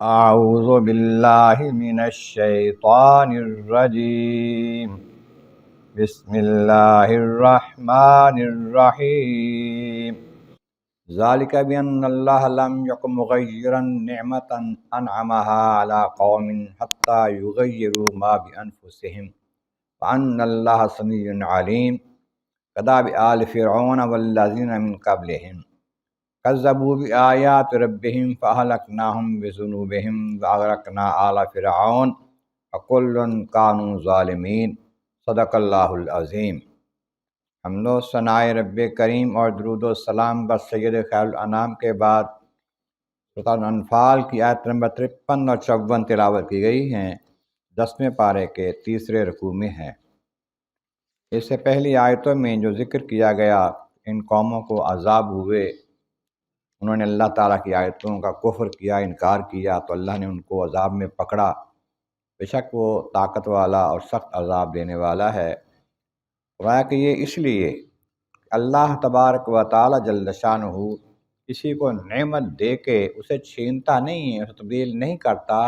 اعوذ باللہ من الشیطان الرجیم بسم اللہ الرحمن الرحیم ذالک بأن اللہ لم یک مغیرا نعمتا انعمها علی قوم حتی یغیروا ما بانفسهم وان اللہ سمیع علیم کداب آل فرعون والذین من قبلهم کذبوا بآیات ربهم فأهلکناهم بذنوبهم وأغرقنا آل فرعون وکل کانوا ظالمین۔ صدق اللہ العظیم۔ حمد و ثناء رب کریم اور درود و سلام بر سید خیر الانام کے بعد سورۃ الانفال کی آیت نمبر 53 اور 54 تلاوت کی گئی ہیں، 10ویں پارے کے تیسرے رکوع میں ہیں۔ اس سے پہلی آیتوں میں جو ذکر کیا گیا، ان قوموں کو عذاب ہوئے، انہوں نے اللہ تعالیٰ کی آیتوں کا کفر کیا، انکار کیا، تو اللہ نے ان کو عذاب میں پکڑا۔ بے شک وہ طاقت والا اور سخت عذاب دینے والا ہے۔ فرمایا کہ یہ اس لیے اللہ تبارک و تعالیٰ جل شانہ کسی کو نعمت دے کے اسے چھینتا نہیں ہے، اسے تبدیل نہیں کرتا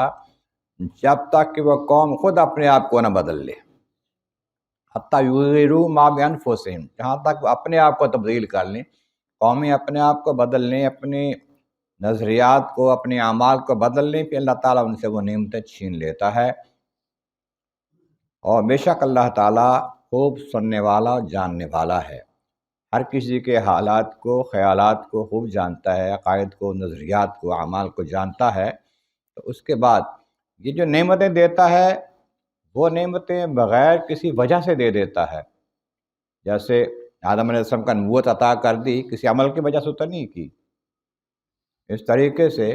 جب تک کہ وہ قوم خود اپنے آپ کو نہ بدل لے۔ حتیٰ یغیروا ما بانفسہم، جہاں تک وہ اپنے آپ کو تبدیل کر لیں، قومیں اپنے آپ کو بدل لیں، اپنے نظریات کو، اپنے اعمال کو بدل لیں، پھر اللہ تعالیٰ ان سے وہ نعمتیں چھین لیتا ہے۔ اور بے شک اللہ تعالیٰ خوب سننے والا، جاننے والا ہے، ہر کسی کے حالات کو، خیالات کو خوب جانتا ہے، عقائد کو، نظریات کو، اعمال کو جانتا ہے۔ تو اس کے بعد یہ جو نعمتیں دیتا ہے، وہ نعمتیں بغیر کسی وجہ سے دے دیتا ہے۔ جیسے آدم علیہ السلام کا نبوت عطا کر دی، کسی عمل کی وجہ سے تو نہیں کی۔ اس طریقے سے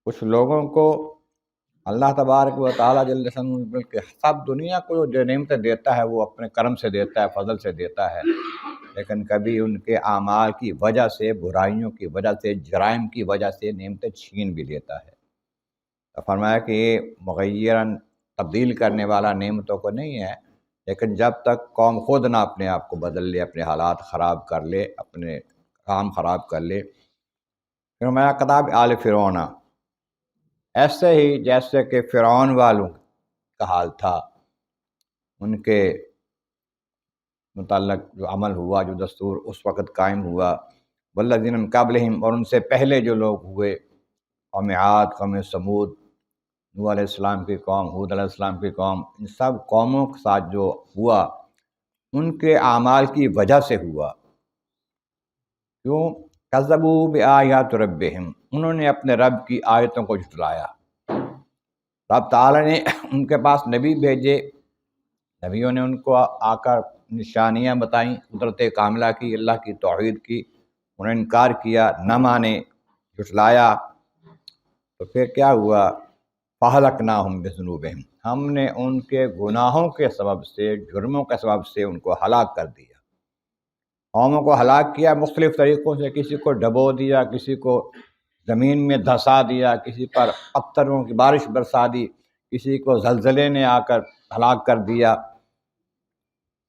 کچھ لوگوں کو اللہ تبارک و تعالیٰ جل شانہ بلکہ سب دنیا کو جو نعمتیں دیتا ہے وہ اپنے کرم سے دیتا ہے، فضل سے دیتا ہے، لیکن کبھی ان کے اعمال کی وجہ سے، برائیوں کی وجہ سے، جرائم کی وجہ سے نعمتیں چھین بھی لیتا ہے۔ تو فرمایا کہ یہ مغیراً تبدیل کرنے والا نعمتوں کو نہیں ہے، لیکن جب تک قوم خود نہ اپنے آپ کو بدل لے، اپنے حالات خراب کر لے، اپنے کام خراب کر لے۔ پھر فرمایا کداب آل فرعون، ایسے ہی جیسے کہ فرعون والوں کا حال تھا، ان کے متعلق جو عمل ہوا، جو دستور اس وقت قائم ہوا، والذین من قبلہم، اور ان سے پہلے جو لوگ ہوئے، قوم عاد، قوم ثمود، نوح علیہ السلام کی قوم، ہود علیہ السلام کی قوم، ان سب قوموں کے ساتھ جو ہوا ان کے اعمال کی وجہ سے ہوا۔ کیوں؟ کذبوا بآیات ربہم، انہوں نے اپنے رب کی آیتوں کو جھٹلایا۔ رب تعالیٰ نے ان کے پاس نبی بھیجے، نبیوں نے ان کو آ کر نشانیاں بتائیں، قدرت کاملہ کی، اللہ کی توحید کی، انہوں نے انکار کیا، نہ مانے، جھٹلایا۔ تو پھر کیا ہوا؟ فَأَهْلَكْنَاهُمْ بِذُنُوبِهِمْ، ہم نے ان کے گناہوں کے سبب سے، جرموں کے سبب سے ان کو ہلاک کر دیا۔ قوموں کو ہلاک کیا مختلف طریقوں سے، کسی کو ڈبو دیا، کسی کو زمین میں دھسا دیا، کسی پر پتھروں کی بارش برسا دی، کسی کو زلزلے نے آ کر ہلاک کر دیا۔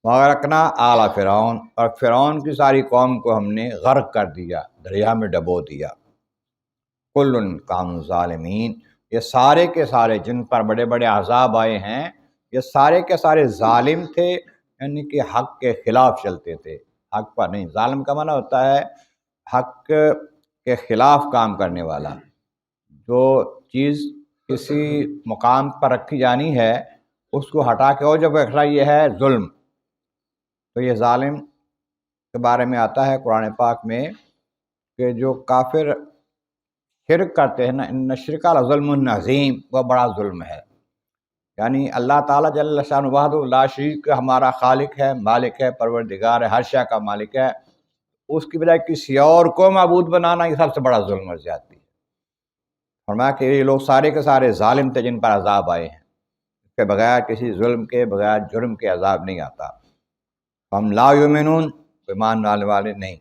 وَأَغْرَقْنَا آلَ فرعون، اور فرعون کی ساری قوم کو ہم نے غرق کر دیا، دریا میں ڈبو دیا۔ کُلٌ کانوا ظالمین، یہ سارے کے سارے جن پر بڑے بڑے عذاب آئے ہیں، یہ سارے کے سارے ظالم تھے، یعنی کہ حق کے خلاف چلتے تھے، حق پر نہیں۔ ظالم کا معنی ہوتا ہے حق کے خلاف کام کرنے والا۔ جو چیز کسی مقام پر رکھی جانی ہے اس کو ہٹا کے اور جب رکھنا، یہ ہے ظلم۔ تو یہ ظالم کے بارے میں آتا ہے قرآن پاک میں کہ جو کافر شرک کرتے ہیں نا، ان الشرک لظلم عظیم، وہ بڑا ظلم ہے۔ یعنی اللہ تعالیٰ جل شانہ وحدہ لا شریک ہمارا خالق ہے، مالک ہے، پروردگار ہے، ہر شے کا مالک ہے، اس کی بجائے کسی اور کو معبود بنانا یہ سب سے بڑا ظلم اور زیادتی ہے۔ فرمایا کہ یہ لوگ سارے کے سارے ظالم تھے جن پر عذاب آئے ہیں، اس کے بغیر کسی ظلم کے، بغیر جرم کے عذاب نہیں آتا۔ ہم لا یؤمنون، ایمان لانے والے نہیں۔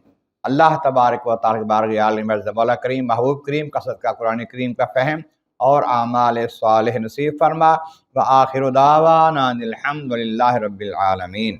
اللہ تبارک و تعالیٰ بارگاہ عالم مرض مولا کریم، محبوب کریم کا صدقہ قرآن کریم کا فہم اور اعمال صالح نصیب فرما۔ وآخر دعوانا ان الحمد للہ رب العالمین۔